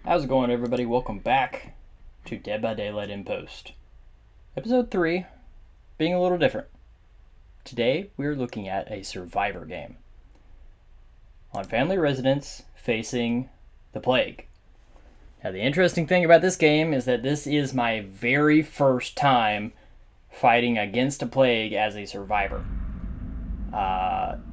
How's it going, everybody? Welcome back to Dead by Daylight in Post. Episode 3, being a little different. Today, we're looking at a survivor game on family residents facing the plague. Now, the interesting thing about this game is that this is my very first time fighting against a plague as a survivor.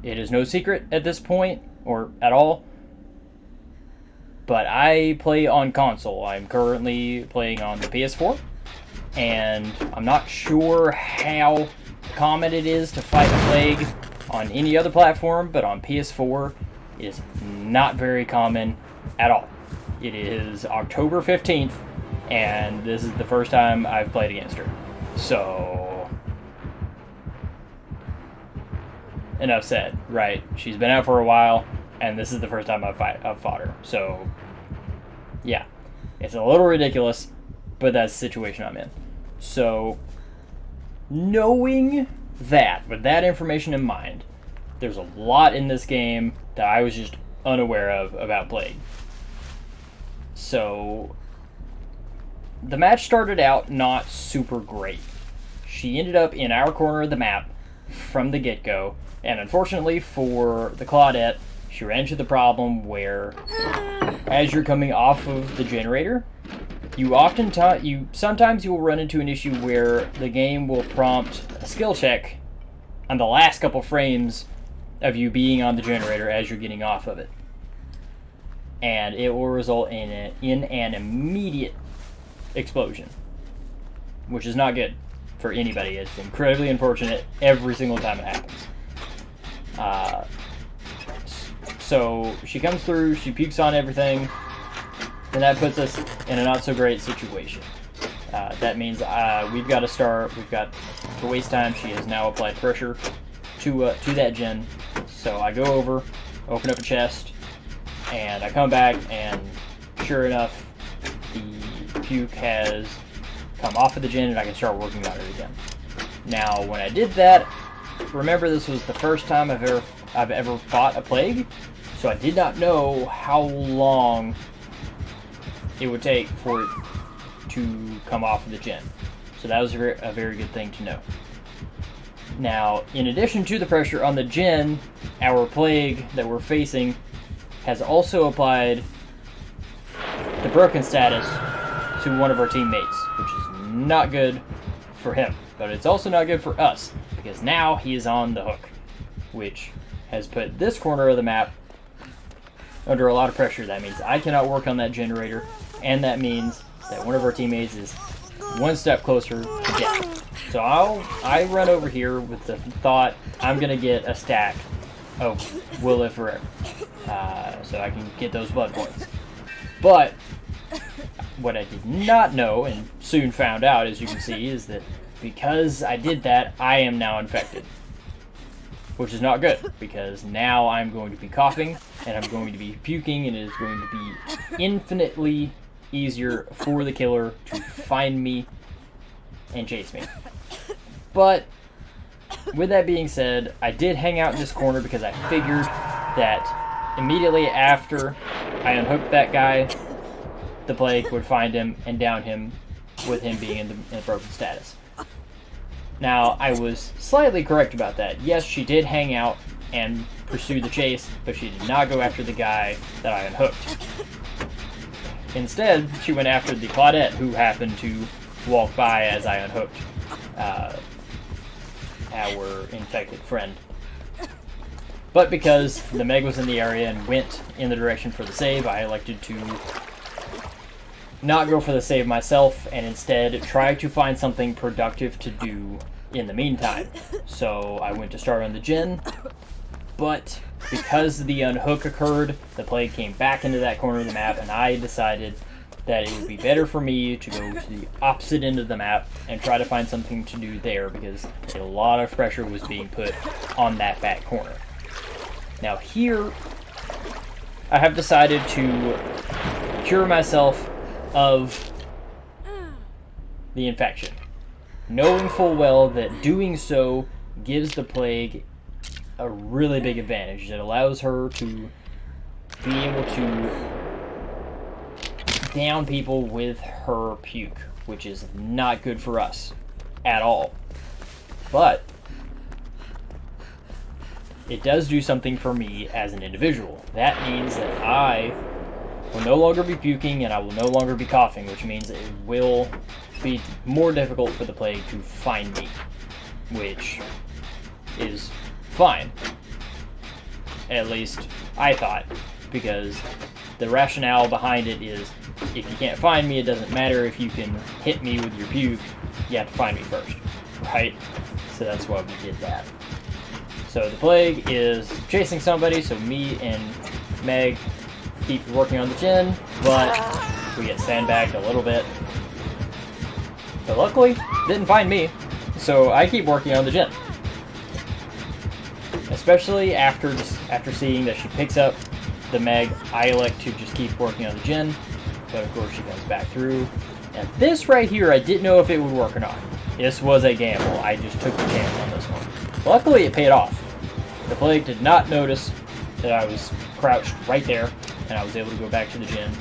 It is no secret at this point, or at all, but I play on console. I'm currently playing on the PS4, and I'm not sure how common it is to fight a plague on any other platform, but on PS4 it is not very common at all. It is October 15th, and this is the first time I've played against her. So, enough said, right? She's been out for a while, and this is the first time I've fought her. So, yeah, it's a little ridiculous, but that's the situation I'm in. So, knowing that, with that information in mind, there's a lot in this game that I was just unaware of about Plague. So, the match started out not super great. She ended up in our corner of the map from the get-go, and unfortunately for the Claudette, she ran into the problem where, as you're coming off of the generator, sometimes you will run into an issue where the game will prompt a skill check on the last couple frames of you being on the generator as you're getting off of it, and it will result in an immediate explosion, which is not good for anybody. It's incredibly unfortunate every single time it happens. So she comes through, she pukes on everything, and that puts us in a not so great situation. That means we've got to waste time. She has now applied pressure to that gen. So I go over, open up a chest, and I come back, and sure enough, the puke has come off of the gen, and I can start working on it again. Now, when I did that, remember, this was the first time I've ever fought a plague, so I did not know how long it would take for it to come off of the gen. So that was a very good thing to know. Now, in addition to the pressure on the gen, our plague that we're facing has also applied the broken status to one of our teammates, which is not good for him, but it's also not good for us, because now he is on the hook, which has put this corner of the map under a lot of pressure. That means I cannot work on that generator, and that means that one of our teammates is one step closer to death. So I run over here with the thought I'm going to get a stack of Will Live Forever, so I can get those blood points. But what I did not know, and soon found out, as you can see, is that because I did that, I am now infected. Which is not good, because now I'm going to be coughing, and I'm going to be puking, and it is going to be infinitely easier for the killer to find me and chase me. But, with that being said, I did hang out in this corner because I figured that immediately after I unhooked that guy, the plague would find him and down him, with him being in the broken status. Now, I was slightly correct about that. Yes, she did hang out and pursue the chase, but she did not go after the guy that I unhooked. Instead, she went after the Claudette, who happened to walk by as I unhooked our infected friend. But because the Meg was in the area and went in the direction for the save, I elected to not go for the save myself, and instead try to find something productive to do in the meantime. So I went to start on the gen, but because the unhook occurred, the plague came back into that corner of the map, and I decided that it would be better for me to go to the opposite end of the map and try to find something to do there, because a lot of pressure was being put on that back corner. Now here, I have decided to cure myself of the infection, knowing full well that doing so gives the plague a really big advantage. It allows her to be able to down people with her puke, which is not good for us at all. But it does do something for me as an individual. That means that I will no longer be puking and I will no longer be coughing, which means it will be more difficult for the plague to find me, which is fine. At least I thought, because the rationale behind it is if you can't find me, it doesn't matter if you can hit me with your puke, you have to find me first, right? So that's why we did that. So the plague is chasing somebody, so me and Meg keep working on the gin, but we get sandbagged a little bit. But luckily, didn't find me, so I keep working on the gin. Especially after seeing that she picks up the Meg, I elect to just keep working on the gin, but of course she comes back through. And this right here, I didn't know if it would work or not. This was a gamble. I just took the chance on this one. Luckily, it paid off. The plague did not notice that I was crouched right there, and I was able to go back to the gin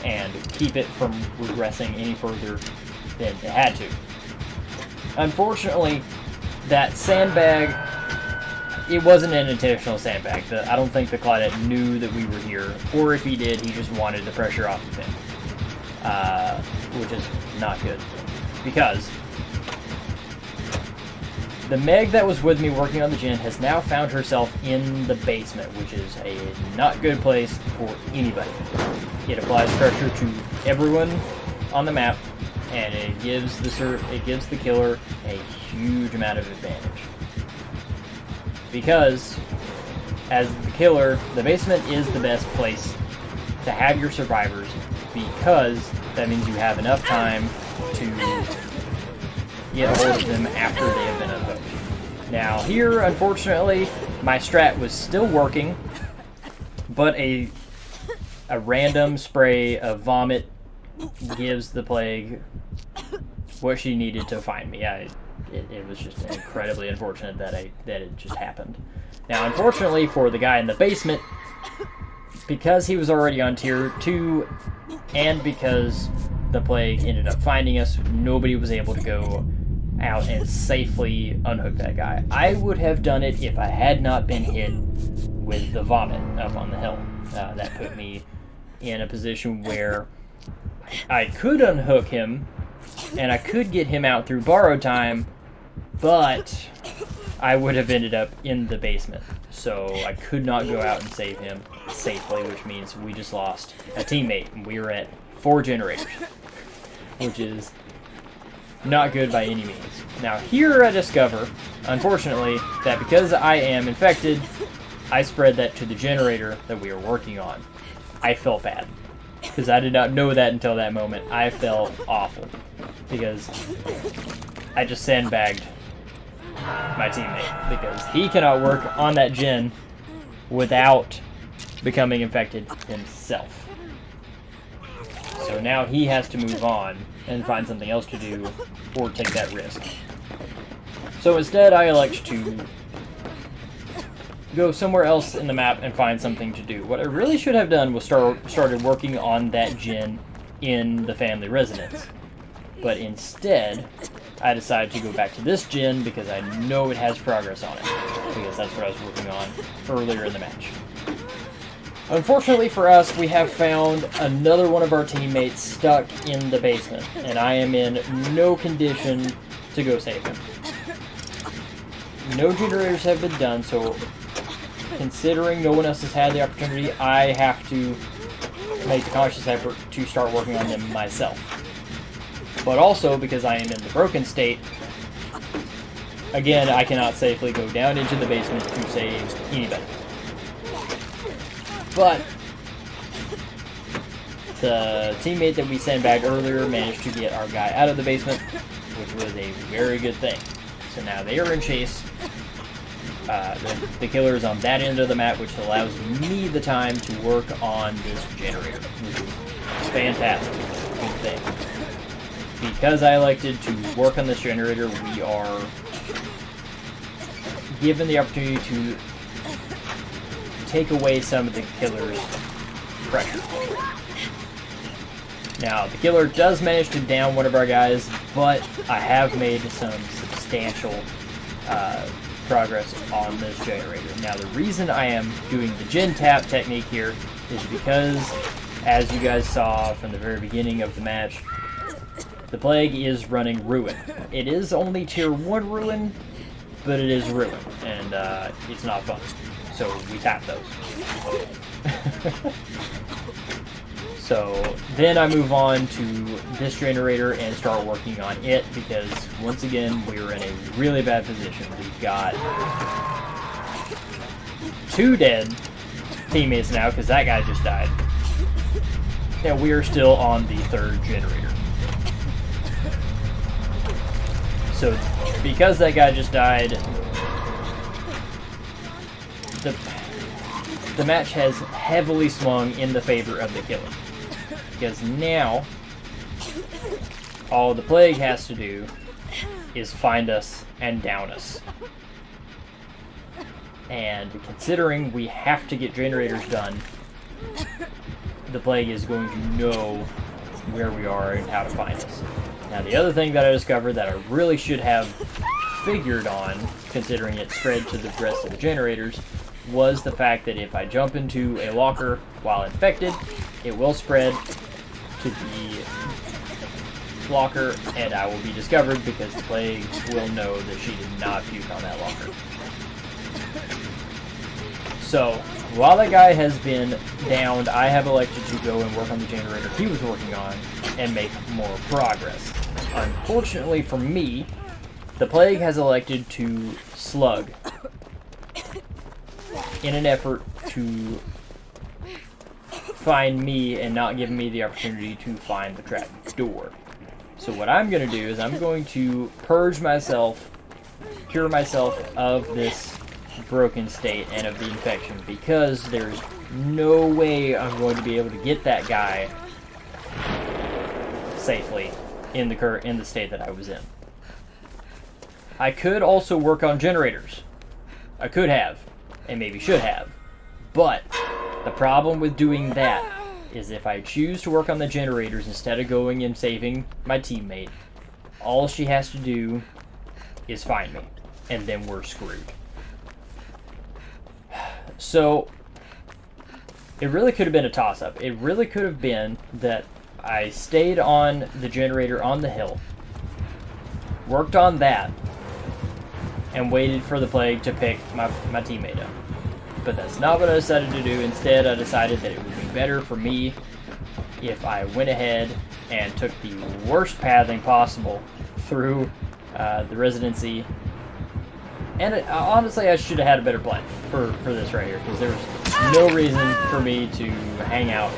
and keep it from regressing any further than it had to. Unfortunately, that sandbag, it wasn't an intentional sandbag. I don't think the Claudette knew that we were here, or if he did, he just wanted the pressure off of him, which is not good, because the Meg that was with me working on the gin has now found herself in the basement, which is a not good place for anybody. It applies pressure to everyone on the map, and it gives the killer a huge amount of advantage. Because, as the killer, the basement is the best place to have your survivors, because that means you have enough time to get a hold of them after they have been unhooked. Now here, unfortunately, my strat was still working, but a random spray of vomit gives the plague what she needed to find me. It was just incredibly unfortunate that it just happened. Now, unfortunately for the guy in the basement, because he was already on tier 2, and because the plague ended up finding us, nobody was able to go out and safely unhook that guy. I would have done it if I had not been hit with the vomit up on the hill. That put me in a position where I could unhook him, and I could get him out through borrow time, but I would have ended up in the basement. So I could not go out and save him safely, which means we just lost a teammate, and we were at 4 generators, which is not good by any means. Now here I discover, unfortunately, that because I am infected, I spread that to the generator that we are working on. I felt bad, because I did not know that until that moment. I felt awful, because I just sandbagged my teammate, because he cannot work on that gen without becoming infected himself. So now he has to move on and find something else to do, or take that risk. So instead, I elect to go somewhere else in the map and find something to do. What I really should have done was started working on that gen in the family residence. But instead, I decided to go back to this gen because I know it has progress on it, because that's what I was working on earlier in the match. Unfortunately for us, we have found another one of our teammates stuck in the basement, and I am in no condition to go save him. No generators have been done, so considering no one else has had the opportunity, I have to make the conscious effort to start working on them myself. But also, because I am in the broken state, again, I cannot safely go down into the basement to save anybody. But the teammate that we sandbagged earlier managed to get our guy out of the basement, which was a very good thing. So now they are in chase. The killer is on that end of the map, which allows me the time to work on this generator, which is fantastic. Good thing. Because I elected to work on this generator, we are given the opportunity to take away some of the killer's pressure. Now, the killer does manage to down one of our guys, but I have made some substantial progress on this generator. Now, the reason I am doing the gen tap technique here is because, as you guys saw from the very beginning of the match, the Plague is running Ruin. It is only tier 1 Ruin, but it is Ruin, and it's not fun. So we tap those. So then I move on to this generator and start working on it, because once again we're in a really bad position. We've got 2 dead teammates now because that guy just died, and we are still on the 3rd generator. So because that guy just died, the match has heavily swung in the favor of the killer. Because now, all the Plague has to do is find us and down us. And considering we have to get generators done, the Plague is going to know where we are and how to find us. Now, the other thing that I discovered that I really should have figured on, considering it spread to the rest of the generators, was the fact that if I jump into a locker while infected, it will spread to the locker, and I will be discovered because the Plague will know that she did not puke on that locker. So, while that guy has been downed, I have elected to go and work on the generator he was working on and make more progress. Unfortunately for me, the Plague has elected to slug in an effort to find me and not give me the opportunity to find the trap door. So what I'm going to do is I'm going to purge myself, cure myself of this broken state and of the infection, because there's no way I'm going to be able to get that guy safely in the state that I was in. I could also work on generators. I could have, and maybe should have, but the problem with doing that is if I choose to work on the generators instead of going and saving my teammate, all she has to do is find me, and then we're screwed. So it really could have been a toss-up. It really could have been that I stayed on the generator on the hill, worked on that, and waited for the Plague to pick my teammate up. But that's not what I decided to do. Instead, I decided that it would be better for me if I went ahead and took the worst pathing possible through the residency. And honestly, I should have had a better plan for this right here, because there was no reason for me to hang out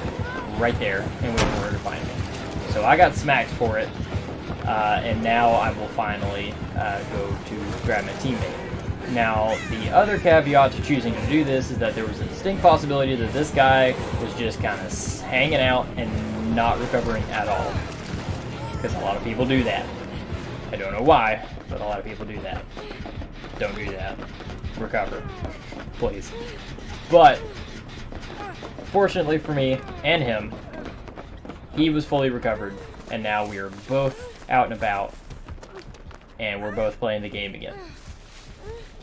right there and wait for her to find me. So I got smacked for it, and now I will finally go to grab my teammate. Now, the other caveat to choosing to do this is that there was a distinct possibility that this guy was just kind of hanging out and not recovering at all. Because a lot of people do that. I don't know why, but a lot of people do that. Don't do that. Recover. Please. But, fortunately for me and him, he was fully recovered, and now we are both out and about, and we're both playing the game again.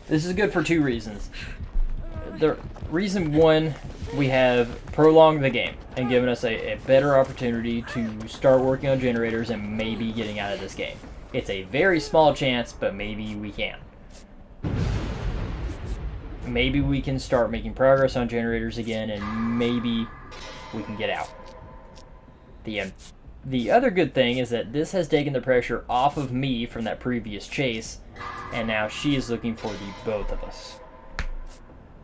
This is good for 2 reasons. The reason 1, we have prolonged the game and given us a better opportunity to start working on generators and maybe getting out of this game. It's a very small chance, but maybe we can. Maybe we can start making progress on generators again, and maybe we can get out. The other good thing is that this has taken the pressure off of me from that previous chase, and now she is looking for the both of us,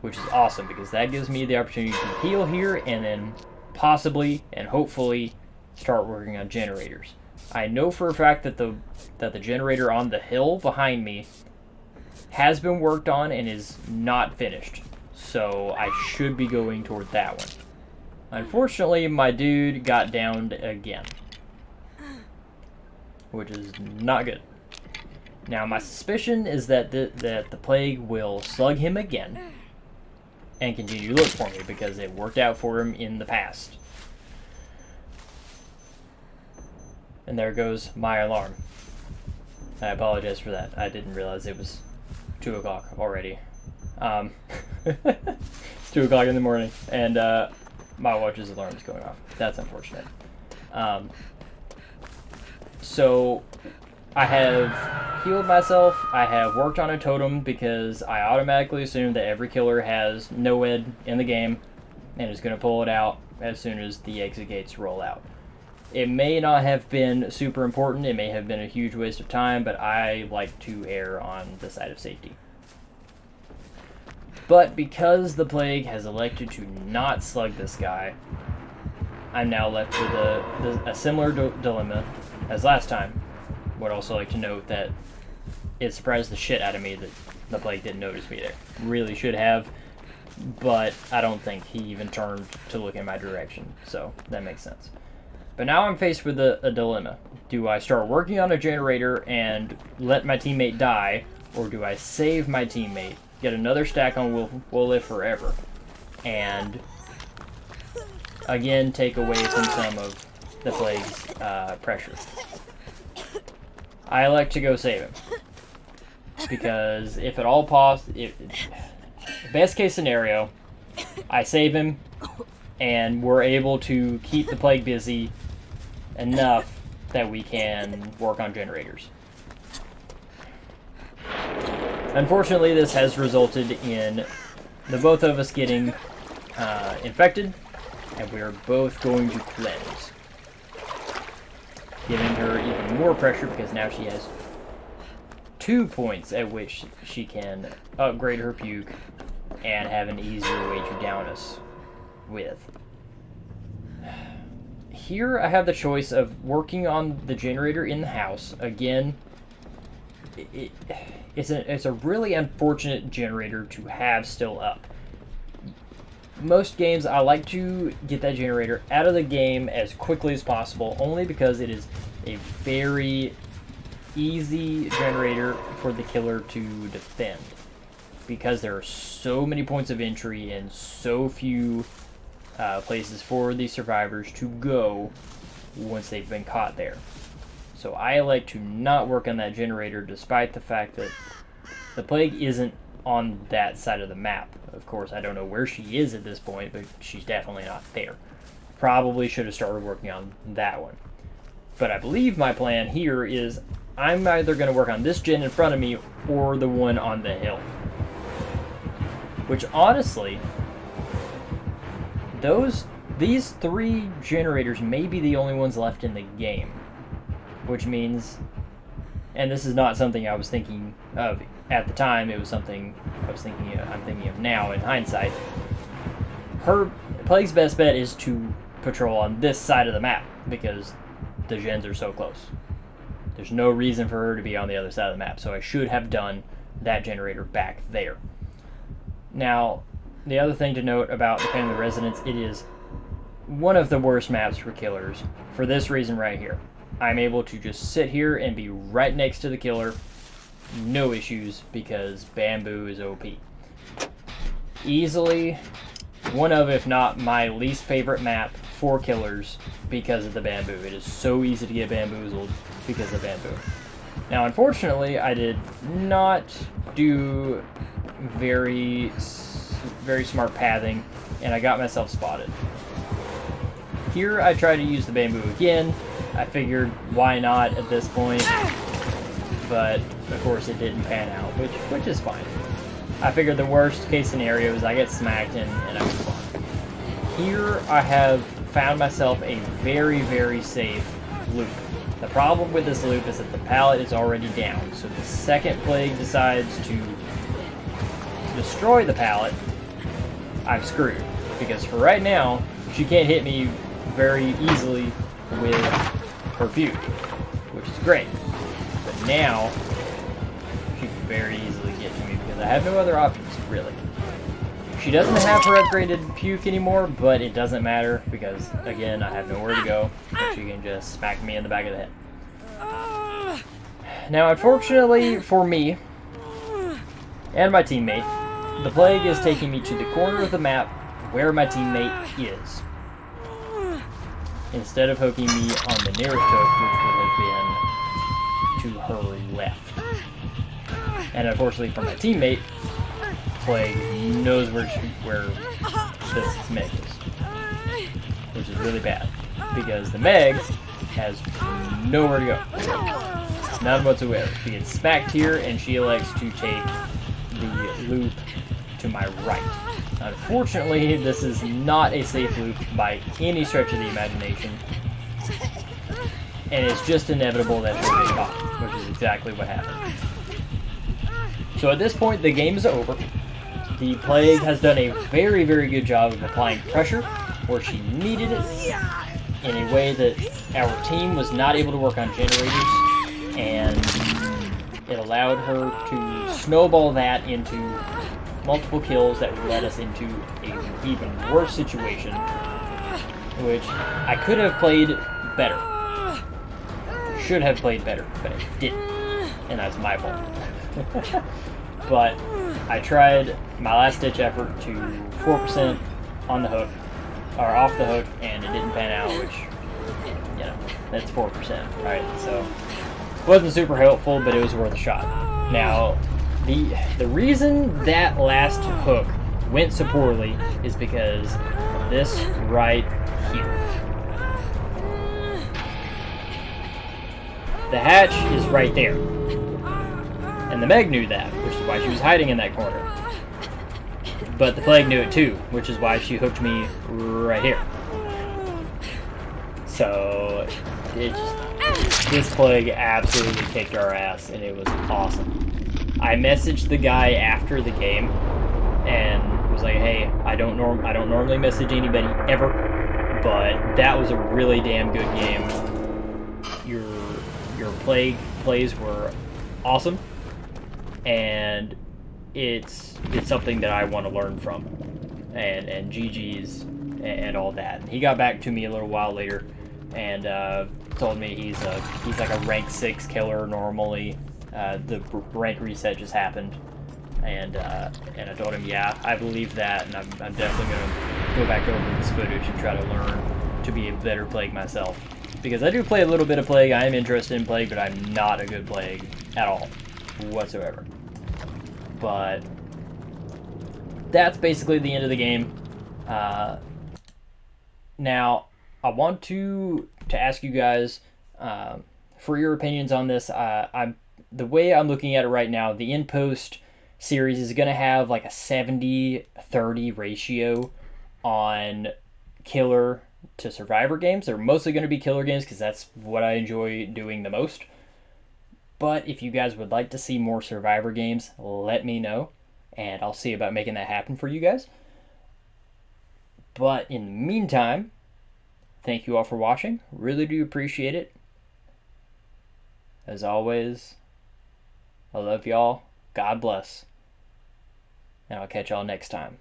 which is awesome, because that gives me the opportunity to heal here and then possibly and hopefully start working on generators. I know for a fact that the generator on the hill behind me has been worked on and is not finished, so I should be going toward that one. Unfortunately, my dude got downed again, which is not good. Now, my suspicion is that the Plague will slug him again and continue to look for me, because it worked out for him in the past. And there goes my alarm. I apologize for that. I didn't realize it was 2 o'clock already. It's 2 o'clock in the morning, and my watch's alarm is going off. That's unfortunate. So I have healed myself. I have worked on a totem because I automatically assume that every killer has NOED in the game and is going to pull it out as soon as the exit gates roll out. It may not have been super important. It may have been a huge waste of time, but I like to err on the side of safety. But because the plague has elected to not slug this guy, I'm now left with a similar dilemma as last time. Would also like to note that it surprised the shit out of me that the plague didn't notice me there. Really should have, but I don't think he even turned to look in my direction, so that makes sense. But now I'm faced with a dilemma. Do I start working on a generator and let my teammate die, or do I save my teammate, get another stack on Will Live Forever, and again take away from some of the plague's pressure? I like to go save him, because if at all possible, best case scenario, I save him and we're able to keep the plague busy enough that we can work on generators. Unfortunately, this has resulted in the both of us getting infected, and we are both going to cleanse, giving her even more pressure because now she has 2 points at which she can upgrade her puke and have an easier way to down us with. Here I have the choice of working on the generator in the house. Again, it's a really unfortunate generator to have still up. Most games I like to get that generator out of the game as quickly as possible, only because it is a very easy generator for the killer to defend, because there are so many points of entry and so few places for the survivors to go once they've been caught there. So I like to not work on that generator, despite the fact that the plague isn't on that side of the map. Of course, I don't know where she is at this point, but she's definitely not there. Probably should have started working on that one. But I believe my plan here is I'm either going to work on this gen in front of me or the one on the hill. Which honestly, these 3 generators may be the only ones left in the game. Which means, and this is not something I was thinking of at the time, it was something I'm thinking of now in hindsight. Her plague's best bet is to patrol on this side of the map because the gens are so close. There's no reason for her to be on the other side of the map, so I should have done that generator back there. Now, the other thing to note about the Family Residence, it is one of the worst maps for killers for this reason right here. I'm able to just sit here and be right next to the killer, no issues, because bamboo is OP. Easily one of, if not my least favorite map for killers because of the bamboo. It is so easy to get bamboozled because of bamboo. Now, unfortunately, I did not do very smart pathing, and I got myself spotted. Here, I tried to use the bamboo again. I figured, why not at this point? But, of course, it didn't pan out, which is fine. I figured the worst case scenario is I get smacked and I move on. Here, I have found myself a very, very safe loop. The problem with this loop is that the pallet is already down, so the second plague decides to destroy the pallet, I'm screwed. Because for right now, she can't hit me very easily with her puke, which is great. But now, she can very easily get to me because I have no other options, really. She doesn't have her upgraded puke anymore, but it doesn't matter because, again, I have nowhere to go, and she can just smack me in the back of the head. Now, unfortunately for me and my teammate, the plague is taking me to the corner of the map where my teammate is. instead of hooking me on the nearest hook, which would have been to her left. And unfortunately for my teammate, Plague knows where this Meg is, which is really bad because the Meg has nowhere to go, none whatsoever. She gets smacked here, and she elects to take the loop to my right. Unfortunately, this is not a safe loop by any stretch of the imagination, and it's just inevitable that she'll get caught, which is exactly what happened. So at this point, the game is over. The Plague has done a very, very good job of applying pressure where she needed it in a way that our team was not able to work on generators, and it allowed her to snowball that into multiple kills that would let us into an even worse situation, which I could have played better. Should have played better, but I didn't, and that's my fault. But I tried my last-ditch effort to 4% on the hook, or off the hook, and it didn't pan out, which, you know, that's 4%, right? So, it wasn't super helpful, but it was worth a shot. Now, the reason that last hook went so poorly is because of this right here. The hatch is right there. And the Meg knew that, which is why she was hiding in that corner. But the Plague knew it too, which is why she hooked me right here. So, this Plague absolutely kicked our ass, and it was awesome. I messaged the guy after the game, and was like, "Hey, I don't normally message anybody ever, but that was a really damn good game. Your Plague plays were awesome, and it's something that I want to learn from, and GG's and all that." And he got back to me a little while later, and told me he's like a rank 6 killer normally. The rank reset just happened, and I told him, yeah, I believe that, and I'm definitely going to go back over this footage and try to learn to be a better Plague myself. Because I do play a little bit of Plague, I am interested in Plague, but I'm not a good Plague at all, whatsoever. But that's basically the end of the game. Now, I want to ask you guys for your opinions on this. The way I'm looking at it right now, the In-Post series is going to have like a 70-30 ratio on killer to survivor games. They're mostly going to be killer games because that's what I enjoy doing the most. But if you guys would like to see more survivor games, let me know, and I'll see about making that happen for you guys. But in the meantime, thank you all for watching. Really do appreciate it. As always, I love y'all. God bless. And I'll catch y'all next time.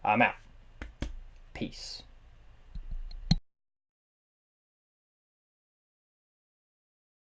I'm out. Peace.